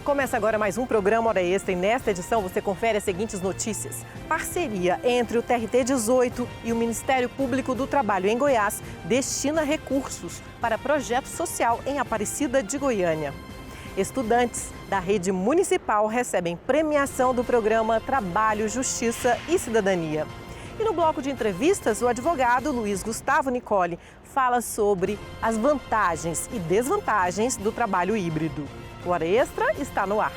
Começa agora mais um programa Hora Extra e nesta edição você confere as seguintes notícias. Parceria entre o TRT-18 e o Ministério Público do Trabalho em Goiás destina recursos para projeto social em Aparecida de Goiânia. Estudantes da rede municipal recebem premiação do programa Trabalho, Justiça e Cidadania. E no bloco de entrevistas, o advogado Luiz Gustavo Nicoli fala sobre as vantagens e desvantagens do trabalho híbrido. O Hora Extra está no ar.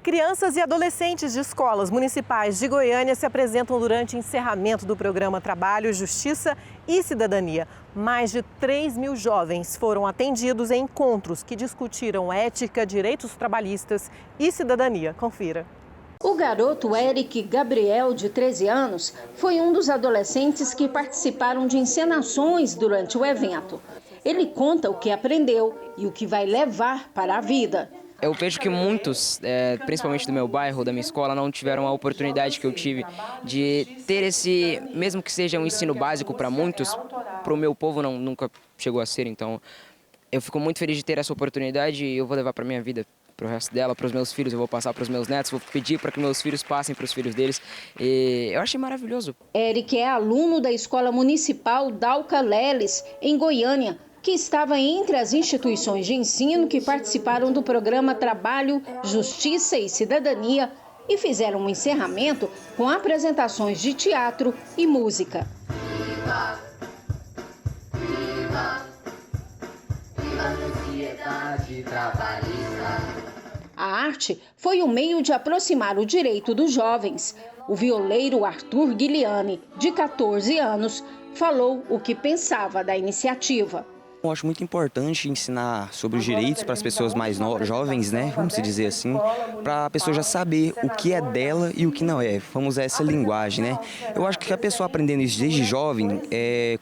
Crianças e adolescentes de escolas municipais de Goiânia se apresentam durante o encerramento do programa Trabalho, Justiça e Cidadania. Mais de 3.000 jovens foram atendidos em encontros que discutiram ética, direitos trabalhistas e cidadania. Confira. O garoto Eric Gabriel, de 13 anos, foi um dos adolescentes que participaram de encenações durante o evento. Ele conta o que aprendeu e o que vai levar para a vida. Eu vejo que muitos, principalmente do meu bairro, da minha escola, não tiveram a oportunidade que eu tive de ter esse, mesmo que seja um ensino básico para muitos, para o meu povo nunca chegou a ser. Então, eu fico muito feliz de ter essa oportunidade e eu vou levar para minha vida, para o resto dela, para os meus filhos, eu vou passar para os meus netos, vou pedir para que meus filhos passem para os filhos deles. E eu achei maravilhoso. Eric é aluno da Escola Municipal Dalca Leles, em Goiânia, que estava entre as instituições de ensino que participaram do programa Trabalho, Justiça e Cidadania e fizeram um encerramento com apresentações de teatro e música. Viva! Viva! Viva a sociedade trabalhista! A arte foi um meio de aproximar o direito dos jovens. O violeiro Arthur Guiliani, de 14 anos, falou o que pensava da iniciativa. Eu acho muito importante ensinar sobre os direitos para as pessoas mais jovens, né? Vamos dizer assim, para a pessoa já saber o que é dela e o que não é. Vamos usar essa linguagem, né? Eu acho que a pessoa aprendendo isso desde jovem,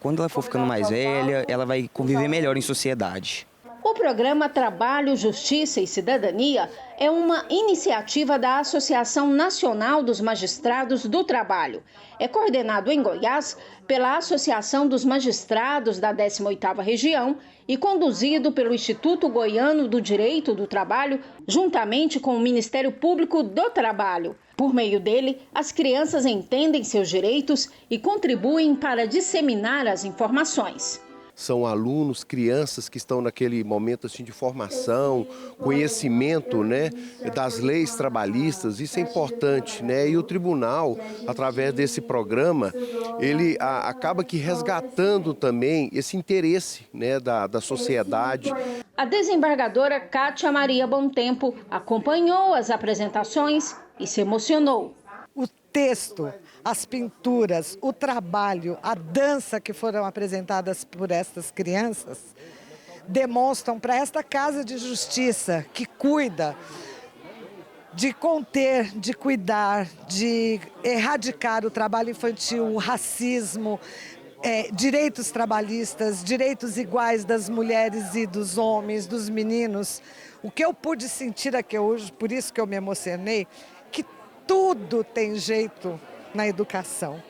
quando ela for ficando mais velha, ela vai conviver melhor em sociedade. O programa Trabalho, Justiça e Cidadania é uma iniciativa da Associação Nacional dos Magistrados do Trabalho. É coordenado em Goiás pela Associação dos Magistrados da 18ª Região e conduzido pelo Instituto Goiano do Direito do Trabalho, juntamente com o Ministério Público do Trabalho. Por meio dele, as crianças entendem seus direitos e contribuem para disseminar as informações. São alunos, crianças que estão naquele momento assim, de formação, conhecimento, né, das leis trabalhistas, isso é importante, né? E o tribunal, através desse programa, ele acaba que resgatando também esse interesse, né, da sociedade. A desembargadora Cátia Maria Bontempo acompanhou as apresentações e se emocionou. O texto, as pinturas, o trabalho, a dança que foram apresentadas por estas crianças demonstram para esta Casa de Justiça que cuida de conter, de cuidar, de erradicar o trabalho infantil, o racismo, direitos trabalhistas, direitos iguais das mulheres e dos homens, dos meninos. O que eu pude sentir aqui hoje, por isso que eu me emocionei, que tudo tem jeito na educação.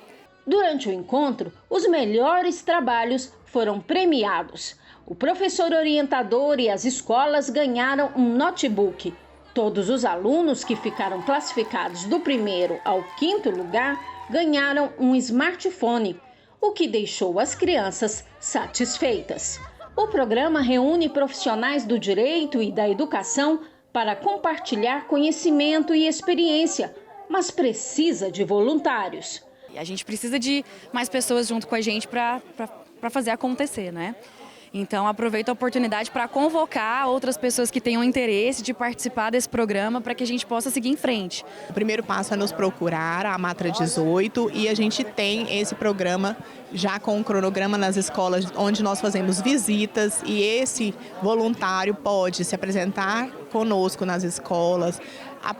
Durante o encontro, os melhores trabalhos foram premiados. O professor orientador e as escolas ganharam um notebook. Todos os alunos que ficaram classificados do 1º ao 5º lugar ganharam um smartphone, o que deixou as crianças satisfeitas. O programa reúne profissionais do direito e da educação para compartilhar conhecimento e experiência, mas precisa de voluntários. A gente precisa de mais pessoas junto com a gente para fazer acontecer, né? Então, aproveito a oportunidade para convocar outras pessoas que tenham interesse de participar desse programa para que a gente possa seguir em frente. O primeiro passo é nos procurar, a Matra 18, e a gente tem esse programa já com um cronograma nas escolas onde nós fazemos visitas e esse voluntário pode se apresentar conosco nas escolas,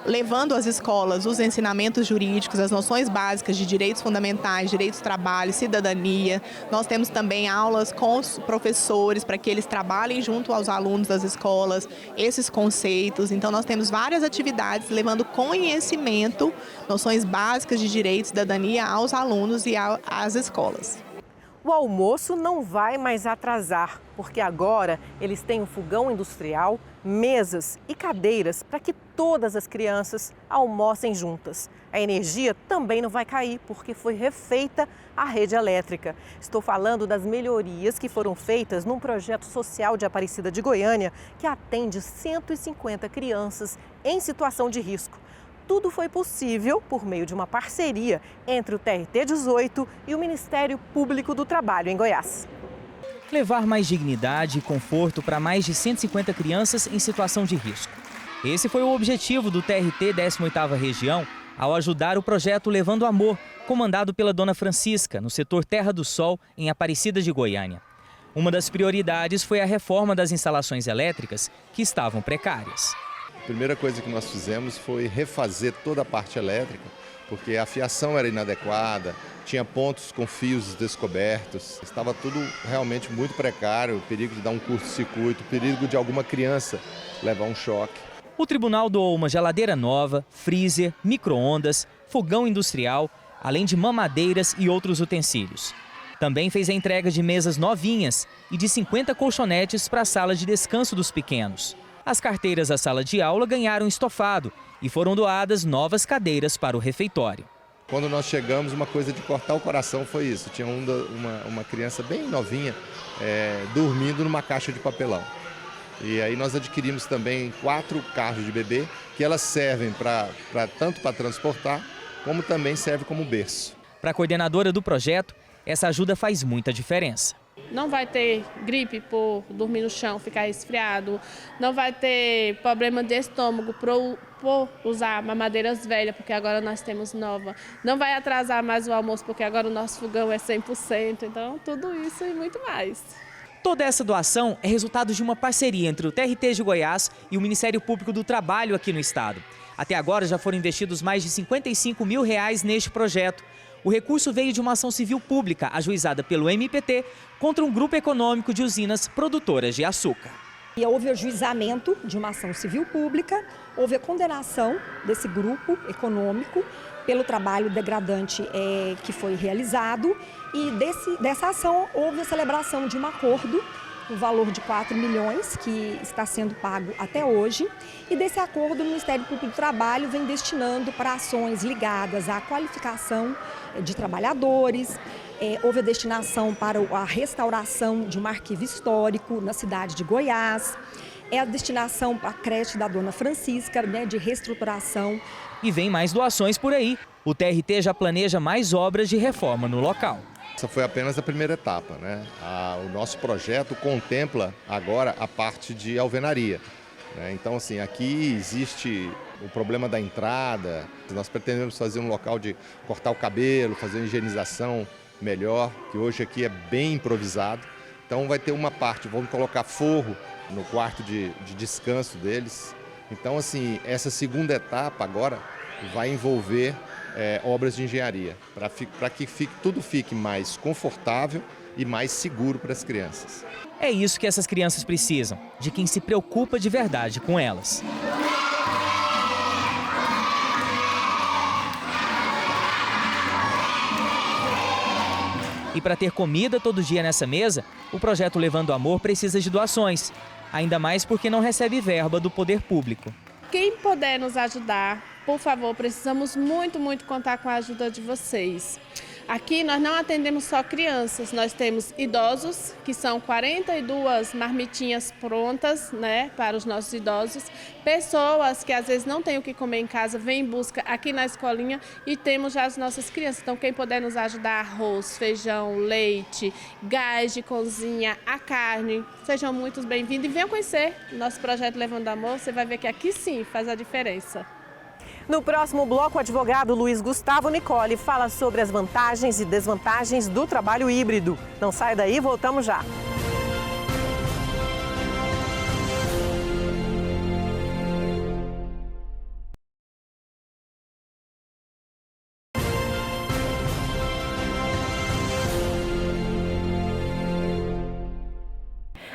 levando às escolas os ensinamentos jurídicos, as noções básicas de direitos fundamentais, direitos do trabalho, cidadania. Nós temos também aulas com os professores para que eles trabalhem junto aos alunos das escolas esses conceitos. Então nós temos várias atividades levando conhecimento, noções básicas de direitos e cidadania aos alunos e às escolas. O almoço não vai mais atrasar, porque agora eles têm um fogão industrial, mesas e cadeiras para que todas as crianças almocem juntas. A energia também não vai cair, porque foi refeita a rede elétrica. Estou falando das melhorias que foram feitas num projeto social de Aparecida de Goiânia, que atende 150 crianças em situação de risco. Tudo foi possível por meio de uma parceria entre o TRT-18 e o Ministério Público do Trabalho em Goiás. Levar mais dignidade e conforto para mais de 150 crianças em situação de risco. Esse foi o objetivo do TRT 18ª Região ao ajudar o projeto Levando Amor, comandado pela Dona Francisca, no setor Terra do Sol, em Aparecida de Goiânia. Uma das prioridades foi a reforma das instalações elétricas, que estavam precárias. A primeira coisa que nós fizemos foi refazer toda a parte elétrica, porque a fiação era inadequada, tinha pontos com fios descobertos, estava tudo realmente muito precário, o perigo de dar um curto-circuito, o perigo de alguma criança levar um choque. O tribunal doou uma geladeira nova, freezer, micro-ondas, fogão industrial, além de mamadeiras e outros utensílios. Também fez a entrega de mesas novinhas e de 50 colchonetes para a sala de descanso dos pequenos. As carteiras da sala de aula ganharam estofado e foram doadas novas cadeiras para o refeitório. Quando nós chegamos, uma coisa de cortar o coração foi isso. Tinha uma criança bem novinha dormindo numa caixa de papelão. E aí nós adquirimos também 4 carros de bebê, que elas servem tanto para transportar, como também serve como berço. Para a coordenadora do projeto, essa ajuda faz muita diferença. Não vai ter gripe por dormir no chão, ficar resfriado. Não vai ter problema de estômago por usar mamadeiras velhas, porque agora nós temos nova. Não vai atrasar mais o almoço, porque agora o nosso fogão é 100%. Então, tudo isso e muito mais. Toda essa doação é resultado de uma parceria entre o TRT de Goiás e o Ministério Público do Trabalho aqui no estado. Até agora já foram investidos mais de R$55 mil neste projeto. O recurso veio de uma ação civil pública ajuizada pelo MPT contra um grupo econômico de usinas produtoras de açúcar. E houve o ajuizamento de uma ação civil pública, houve a condenação desse grupo econômico pelo trabalho degradante que foi realizado e dessa ação houve a celebração de um acordo no valor de 4 milhões, que está sendo pago até hoje. E desse acordo, o Ministério Público do Trabalho vem destinando para ações ligadas à qualificação de trabalhadores. Houve a destinação para a restauração de um arquivo histórico na cidade de Goiás. A destinação para a creche da Dona Francisca, de reestruturação. E vem mais doações por aí. O TRT já planeja mais obras de reforma no local. Essa foi apenas a primeira etapa, né? O nosso projeto contempla agora a parte de alvenaria, né? Então, assim, aqui existe o problema da entrada. Nós pretendemos fazer um local de cortar o cabelo, fazer uma higienização melhor, que hoje aqui é bem improvisado. Então vai ter uma parte, vamos colocar forro no quarto de descanso deles. Então, assim, essa segunda etapa agora vai envolver obras de engenharia, para que tudo fique mais confortável e mais seguro para as crianças. É isso que essas crianças precisam, de quem se preocupa de verdade com elas. E para ter comida todo dia nessa mesa, o projeto Levando Amor precisa de doações, ainda mais porque não recebe verba do poder público. Quem puder nos ajudar, por favor, precisamos muito contar com a ajuda de vocês. Aqui nós não atendemos só crianças, nós temos idosos, que são 42 marmitinhas prontas, né, para os nossos idosos. Pessoas que às vezes não têm o que comer em casa, vêm em busca aqui na escolinha e temos já as nossas crianças. Então quem puder nos ajudar, arroz, feijão, leite, gás de cozinha, a carne, sejam muito bem-vindos e venham conhecer o nosso projeto Levando Amor, você vai ver que aqui sim faz a diferença. No próximo bloco, o advogado Luiz Gustavo Nicoli fala sobre as vantagens e desvantagens do trabalho híbrido. Não sai daí, voltamos já.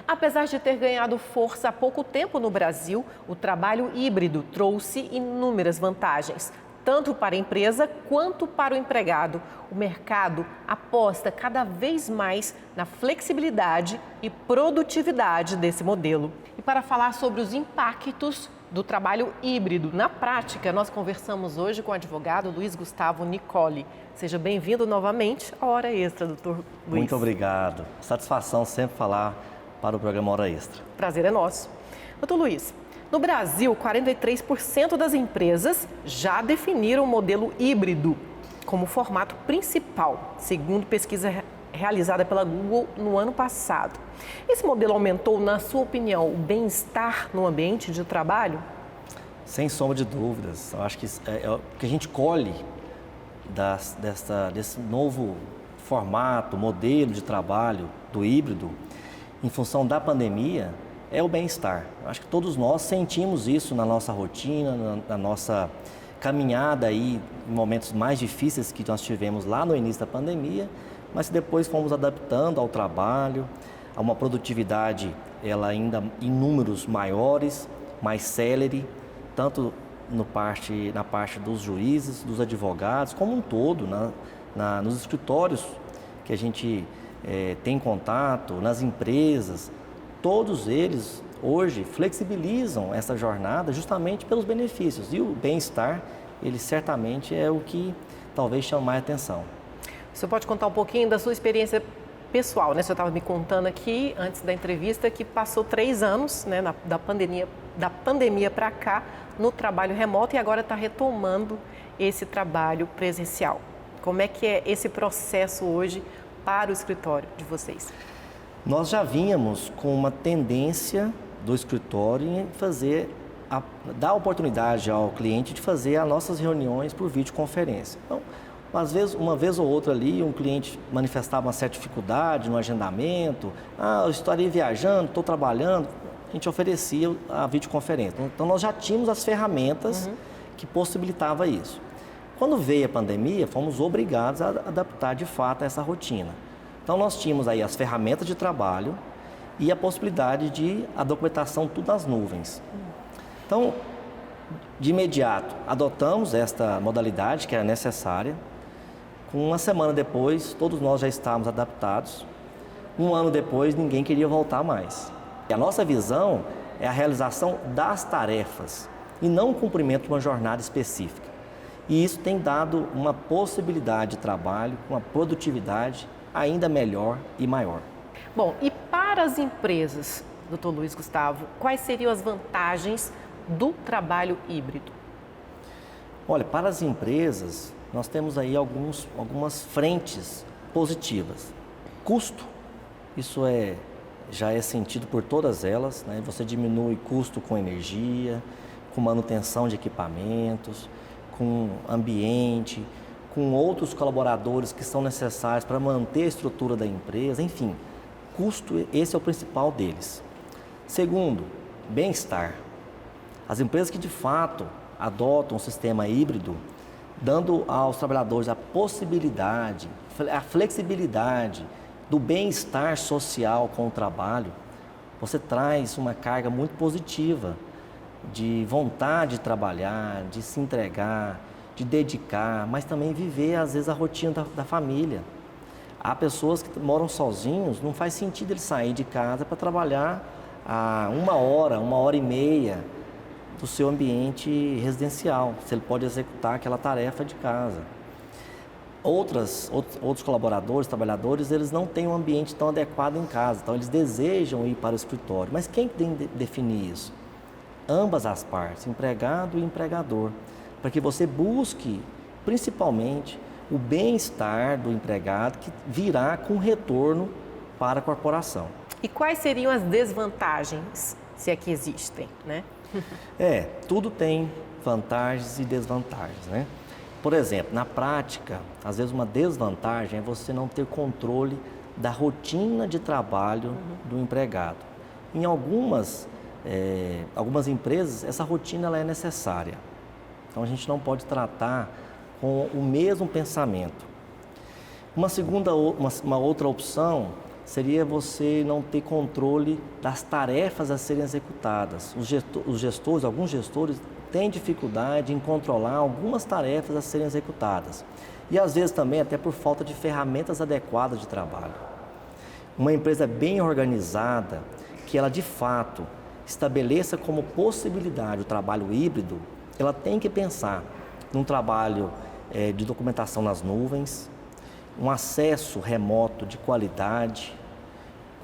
Apesar de ter ganhado força há pouco tempo no Brasil, o trabalho híbrido trouxe inúmeras vantagens, tanto para a empresa quanto para o empregado. O mercado aposta cada vez mais na flexibilidade e produtividade desse modelo. E para falar sobre os impactos do trabalho híbrido na prática, nós conversamos hoje com o advogado Luiz Gustavo Nicoli. Seja bem-vindo novamente à Hora Extra, doutor Luiz. Muito obrigado. Satisfação sempre falar para o programa Hora Extra. Prazer é nosso. Doutor Luiz, no Brasil, 43% das empresas já definiram o modelo híbrido como formato principal, segundo pesquisa realizada pela Google no ano passado. Esse modelo aumentou, na sua opinião, o bem-estar no ambiente de trabalho? Sem sombra de dúvidas. Eu acho que o que a gente colhe desse novo formato, modelo de trabalho do híbrido, em função da pandemia, é o bem-estar. Acho que todos nós sentimos isso na nossa rotina, na nossa caminhada aí, em momentos mais difíceis que nós tivemos lá no início da pandemia, mas depois fomos adaptando ao trabalho, a uma produtividade ela ainda em números maiores, mais célere, tanto na parte dos juízes, dos advogados, como um todo, nos escritórios que a gente tem contato, nas empresas. Todos eles, hoje, flexibilizam essa jornada justamente pelos benefícios. E o bem-estar, ele certamente é o que talvez chame mais atenção. O senhor pode contar um pouquinho da sua experiência pessoal, né? O senhor estava me contando aqui, antes da entrevista, que passou 3 anos, né, da pandemia para cá, no trabalho remoto e agora está retomando esse trabalho presencial. Como é que é esse processo hoje para o escritório de vocês? Nós já vínhamos com uma tendência do escritório em dar oportunidade ao cliente de fazer as nossas reuniões por videoconferência. Então, uma vez ou outra ali, um cliente manifestava uma certa dificuldade no agendamento, eu estaria viajando, estou trabalhando, a gente oferecia a videoconferência. Então, nós já tínhamos as ferramentas que possibilitavam isso. Quando veio a pandemia, fomos obrigados a adaptar de fato a essa rotina. Então, nós tínhamos aí as ferramentas de trabalho e a possibilidade de a documentação tudo nas nuvens. Então, de imediato, adotamos esta modalidade que era necessária. Uma semana depois, todos nós já estávamos adaptados. 1 ano depois, ninguém queria voltar mais. E a nossa visão é a realização das tarefas e não o cumprimento de uma jornada específica. E isso tem dado uma possibilidade de trabalho, uma produtividade ainda melhor e maior. Bom, e para as empresas, doutor Luiz Gustavo, quais seriam as vantagens do trabalho híbrido? Olha, para as empresas, nós temos aí algumas frentes positivas. Custo, isso já é sentido por todas elas, né? Você diminui custo com energia, com manutenção de equipamentos, com ambiente, com outros colaboradores que são necessários para manter a estrutura da empresa, enfim, custo, esse é o principal deles. Segundo, bem-estar. As empresas que de fato adotam um sistema híbrido, dando aos trabalhadores a possibilidade, a flexibilidade do bem-estar social com o trabalho, você traz uma carga muito positiva de vontade de trabalhar, de se entregar, de dedicar, mas também viver, às vezes, a rotina da família. Há pessoas que moram sozinhos, não faz sentido ele sair de casa para trabalhar a 1h, 1h30 do seu ambiente residencial, se ele pode executar aquela tarefa de casa. Outros colaboradores, trabalhadores, eles não têm um ambiente tão adequado em casa, então eles desejam ir para o escritório. Mas quem tem que definir isso? Ambas as partes, empregado e empregador, para que você busque, principalmente, o bem-estar do empregado que virá com retorno para a corporação. E quais seriam as desvantagens, se é que existem, né? Tudo tem vantagens e desvantagens, né? Por exemplo, na prática, às vezes uma desvantagem é você não ter controle da rotina de trabalho do empregado. Em algumas empresas, essa rotina ela é necessária. Então, a gente não pode tratar com o mesmo pensamento. Uma outra opção seria você não ter controle das tarefas a serem executadas. Alguns gestores têm dificuldade em controlar algumas tarefas a serem executadas. E às vezes também até por falta de ferramentas adequadas de trabalho. Uma empresa bem organizada, que ela de fato estabeleça como possibilidade o trabalho híbrido, ela tem que pensar num trabalho de documentação nas nuvens, um acesso remoto de qualidade,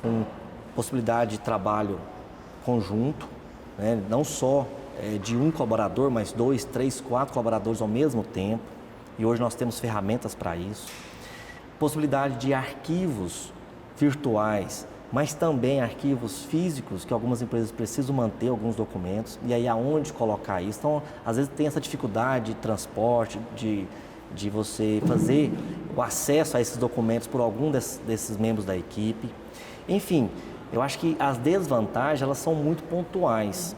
com possibilidade de trabalho conjunto, né? Não só de um colaborador, mas 2, 3, 4 colaboradores ao mesmo tempo. E hoje nós temos ferramentas para isso. Possibilidade de arquivos virtuais, mas também arquivos físicos, que algumas empresas precisam manter alguns documentos, e aí aonde colocar isso. Então, às vezes tem essa dificuldade de transporte, de você fazer o acesso a esses documentos por algum desses membros da equipe. Enfim, eu acho que as desvantagens, elas são muito pontuais,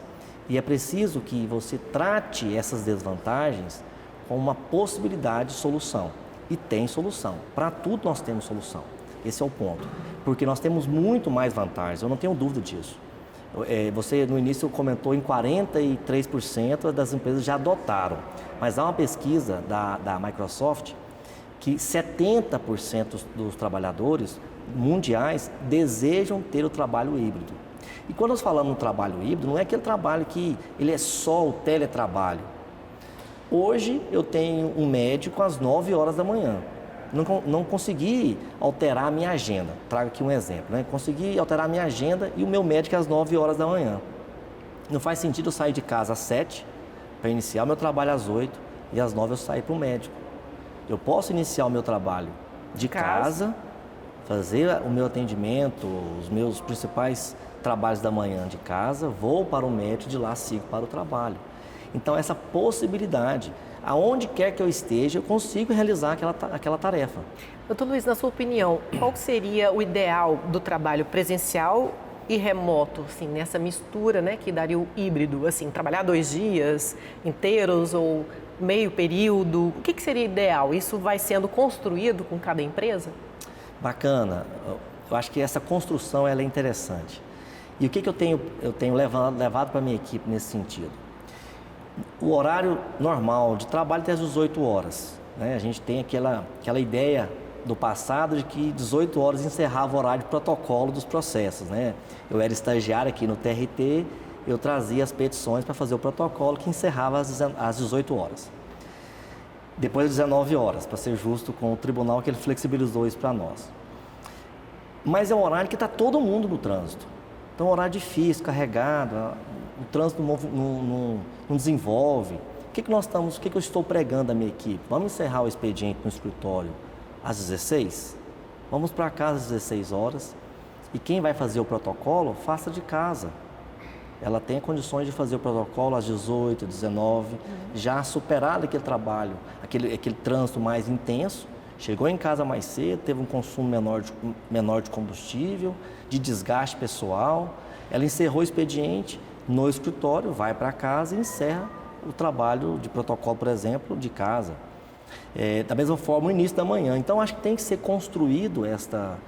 e é preciso que você trate essas desvantagens com uma possibilidade de solução. E tem solução. Para tudo nós temos solução. Esse é o ponto. Porque nós temos muito mais vantagens, eu não tenho dúvida disso. Você no início comentou em 43% das empresas já adotaram. Mas há uma pesquisa da Microsoft que 70% dos trabalhadores mundiais desejam ter o trabalho híbrido. E quando nós falamos no trabalho híbrido, não é aquele trabalho que ele é só o teletrabalho. Hoje eu tenho um médico às 9 horas da manhã. Não consegui alterar a minha agenda. Trago aqui um exemplo, né? Consegui alterar a minha agenda e o meu médico às 9 horas da manhã. Não faz sentido eu sair de casa às 7 para iniciar o meu trabalho às 8 e às 9 eu sair para o médico. Eu posso iniciar o meu trabalho de casa, fazer o meu atendimento, os meus principais trabalhos da manhã de casa, vou para o médico, de lá sigo para o trabalho. Então essa possibilidade, aonde quer que eu esteja, eu consigo realizar aquela tarefa. Doutor Luiz, na sua opinião, qual seria o ideal do trabalho presencial e remoto, assim, nessa mistura, né, que daria o híbrido, assim, trabalhar 2 dias inteiros ou meio período? O que seria ideal? Isso vai sendo construído com cada empresa? Bacana. Eu acho que essa construção ela é interessante. E o que eu tenho levado para a minha equipe nesse sentido? O horário normal de trabalho tem às 18 horas. Né? A gente tem aquela ideia do passado de que 18 horas encerrava o horário de protocolo dos processos. Né? Eu era estagiário aqui no TRT, eu trazia as petições para fazer o protocolo que encerrava às 18 horas. Depois às 19 horas, para ser justo com o tribunal, que ele flexibilizou isso para nós. Mas é um horário que está todo mundo no trânsito. Então é um horário difícil, carregado, o trânsito não desenvolve. O que eu estou pregando à minha equipe? Vamos encerrar o expediente no escritório às 16? Vamos para casa às 16 horas e quem vai fazer o protocolo, faça de casa. Ela tem condições de fazer o protocolo às 18, 19, já superado aquele trabalho, aquele trânsito mais intenso, chegou em casa mais cedo, teve um consumo menor de combustível, de desgaste pessoal, ela encerrou o expediente no escritório, vai para casa e encerra o trabalho de protocolo, por exemplo, de casa. Da mesma forma, no início da manhã. Então, acho que tem que ser construído esta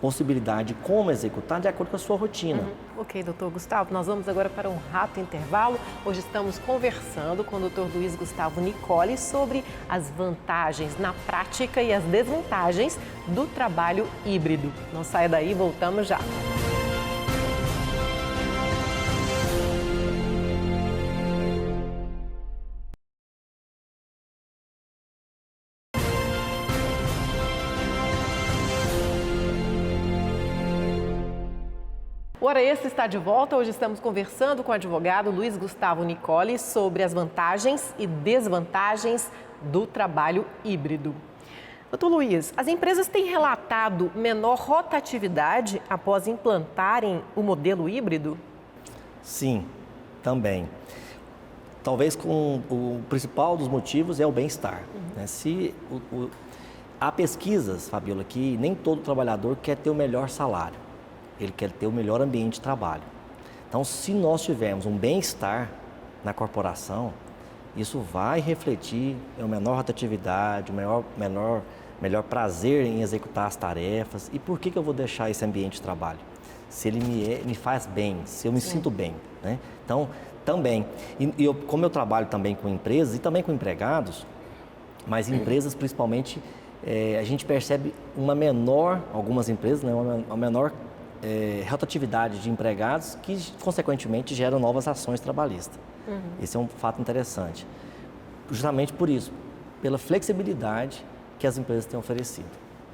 possibilidade de como executar de acordo com a sua rotina. Ok, doutor Gustavo, nós vamos agora para um rápido intervalo. Hoje estamos conversando com o doutor Luiz Gustavo Nicoli sobre as vantagens na prática e as desvantagens do trabalho híbrido. Não saia daí, voltamos já. O Hora Extra está de volta. Hoje estamos conversando com o advogado Luiz Gustavo Nicoli sobre as vantagens e desvantagens do trabalho híbrido. Doutor Luiz, as empresas têm relatado menor rotatividade após implantarem o modelo híbrido? Sim, também. Talvez o principal dos motivos é o bem-estar. Né? Há pesquisas, Fabiola, que nem todo trabalhador quer ter o melhor salário. Ele quer ter o melhor ambiente de trabalho. Então, se nós tivermos um bem-estar na corporação, isso vai refletir em uma menor rotatividade, melhor prazer em executar as tarefas. E por que eu vou deixar esse ambiente de trabalho? se ele me faz bem, se eu me sinto bem, né? Então, também, como eu trabalho também com empresas e também com empregados, mas em empresas principalmente, a gente percebe algumas empresas, né, uma menor rotatividade de empregados que, consequentemente, geram novas ações trabalhistas. Esse é um fato interessante. Justamente por isso, pela flexibilidade que as empresas têm oferecido.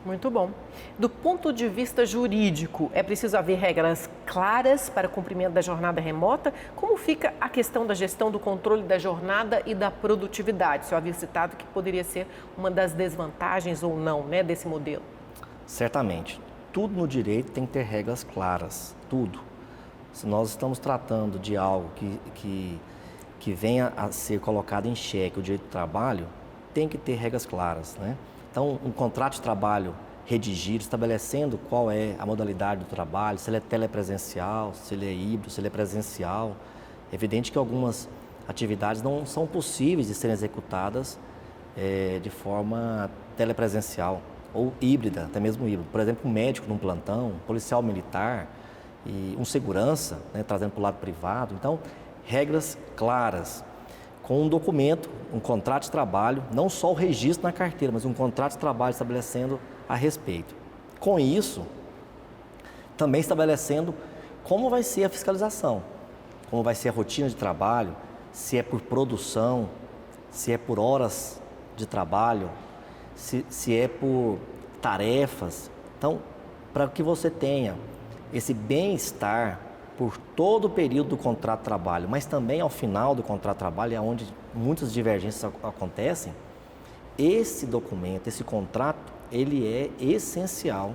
Muito bom. Do ponto de vista jurídico, é preciso haver regras claras para o cumprimento da jornada remota? Como fica a questão da gestão do controle da jornada e da produtividade? O senhor havia citado que poderia ser uma das desvantagens ou não, né, desse modelo. Certamente. Tudo no direito tem que ter regras claras, tudo. Se nós estamos tratando de algo que venha a ser colocado em xeque, o direito do trabalho, tem que ter regras claras, né? Então, um contrato de trabalho redigido, estabelecendo qual é a modalidade do trabalho, se ele é telepresencial, se ele é híbrido, se ele é presencial. É evidente que algumas atividades não são possíveis de serem executadas de forma telepresencial ou híbrida, até mesmo híbrido. Por exemplo, um médico num plantão, um policial militar e um segurança, né, trazendo para o lado privado. Então, regras claras, com um documento, um contrato de trabalho, não só o registro na carteira, mas um contrato de trabalho estabelecendo a respeito. Com isso, também estabelecendo como vai ser a fiscalização, como vai ser a rotina de trabalho, se é por produção, se é por horas de trabalho, se é por tarefas. Então, para que você tenha esse bem-estar por todo o período do contrato de trabalho, mas também ao final do contrato de trabalho, é onde muitas divergências acontecem, esse documento, esse contrato, ele é essencial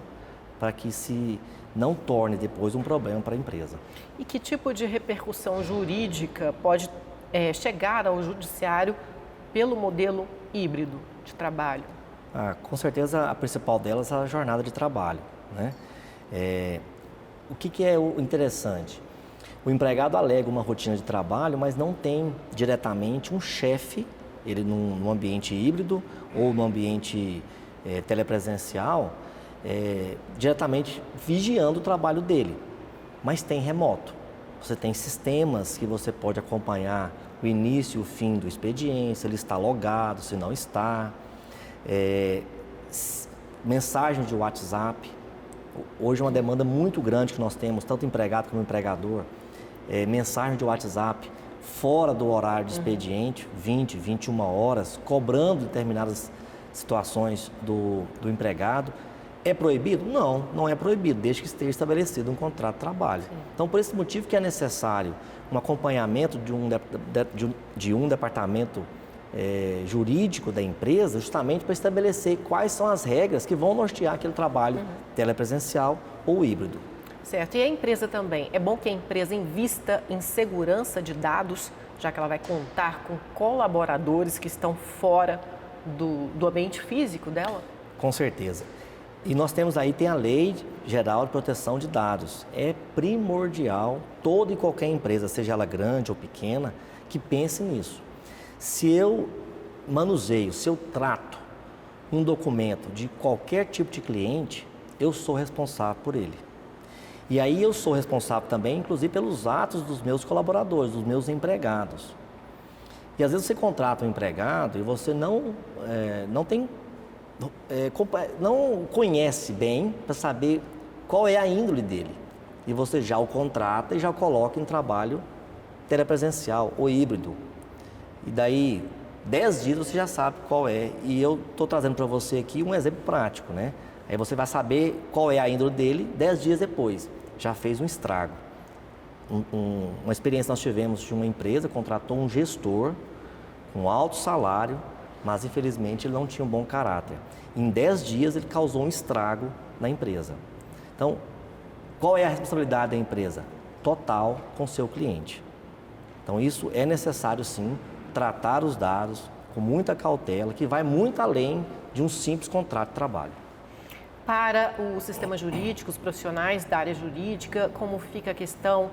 para que se não torne depois um problema para a empresa. E que tipo de repercussão jurídica pode chegar ao judiciário pelo modelo híbrido de trabalho? Com certeza, a principal delas é a jornada de trabalho, né? O que é o interessante? O empregado alega uma rotina de trabalho, mas não tem diretamente um chefe, ele num ambiente híbrido ou num ambiente telepresencial, diretamente vigiando o trabalho dele, mas tem remoto. Você tem sistemas que você pode acompanhar o início e o fim do expediente, se ele está logado, se não está, mensagem de WhatsApp. Hoje é uma demanda muito grande que nós temos, tanto empregado como empregador, mensagem de WhatsApp fora do horário de expediente, 20, 21 horas, cobrando determinadas situações do empregado. É proibido? Não, não é proibido, desde que esteja estabelecido um contrato de trabalho. Então, por esse motivo que é necessário um acompanhamento de um departamento jurídico da empresa, justamente para estabelecer quais são as regras que vão nortear aquele trabalho telepresencial ou híbrido. Certo. E a empresa também? É bom que a empresa invista em segurança de dados, já que ela vai contar com colaboradores que estão fora do ambiente físico dela? Com certeza. E nós temos aí, tem a Lei Geral de Proteção de Dados. É primordial toda e qualquer empresa, seja ela grande ou pequena, que pense nisso. Se eu manuseio, se eu trato um documento de qualquer tipo de cliente, eu sou responsável por ele. E aí eu sou responsável também, inclusive, pelos atos dos meus colaboradores, dos meus empregados. E às vezes você contrata um empregado e você não conhece bem para saber qual é a índole dele. E você já o contrata e já o coloca em trabalho telepresencial ou híbrido. E daí, 10 dias você já sabe qual é. E eu estou trazendo para você aqui um exemplo prático, né? Aí você vai saber qual é a índole dele 10 dias depois. Já fez um estrago. Uma experiência que nós tivemos de uma empresa, contratou um gestor com alto salário, mas infelizmente ele não tinha um bom caráter. Em 10 dias ele causou um estrago na empresa. Então, qual é a responsabilidade da empresa? Total com seu cliente. Então, isso é necessário sim, tratar os dados com muita cautela, que vai muito além de um simples contrato de trabalho. Para o sistema jurídico, os profissionais da área jurídica, como fica a questão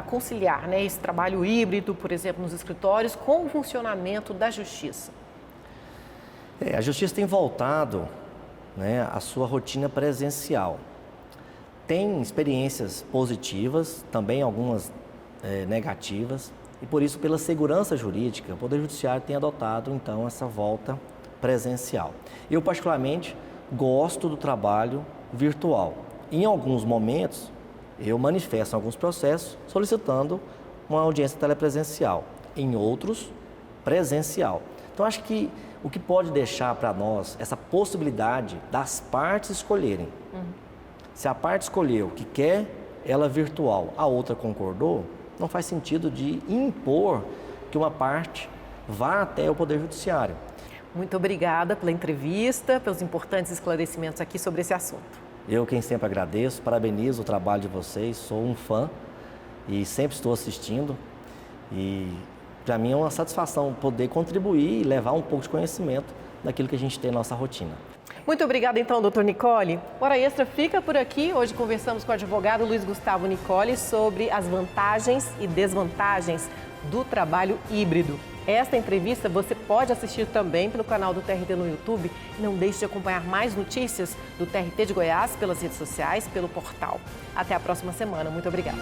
conciliar, né, esse trabalho híbrido, por exemplo, nos escritórios, com o funcionamento da justiça? A justiça tem voltado, né, à sua rotina presencial. tem experiências positivas, também algumas negativas, e por isso, pela segurança jurídica, o Poder Judiciário tem adotado, então, essa volta presencial. Eu, particularmente, gosto do trabalho virtual. Em alguns momentos, eu manifesto alguns processos solicitando uma audiência telepresencial, em outros, presencial. Então, acho que o que pode deixar para nós essa possibilidade das partes escolherem. Se a parte escolheu que quer ela virtual, a outra concordou, não faz sentido de impor que uma parte vá até o Poder Judiciário. Muito obrigada pela entrevista, pelos importantes esclarecimentos aqui sobre esse assunto. Eu quem sempre agradeço, parabenizo o trabalho de vocês, sou um fã e sempre estou assistindo. E para mim é uma satisfação poder contribuir e levar um pouco de conhecimento daquilo que a gente tem na nossa rotina. Muito obrigada, então, doutor Nicole. Hora Extra fica por aqui. Hoje conversamos com o advogado Luiz Gustavo Nicole sobre as vantagens e desvantagens do trabalho híbrido. Esta entrevista você pode assistir também pelo canal do TRT no YouTube. Não deixe de acompanhar mais notícias do TRT de Goiás pelas redes sociais, pelo portal. Até a próxima semana. Muito obrigada.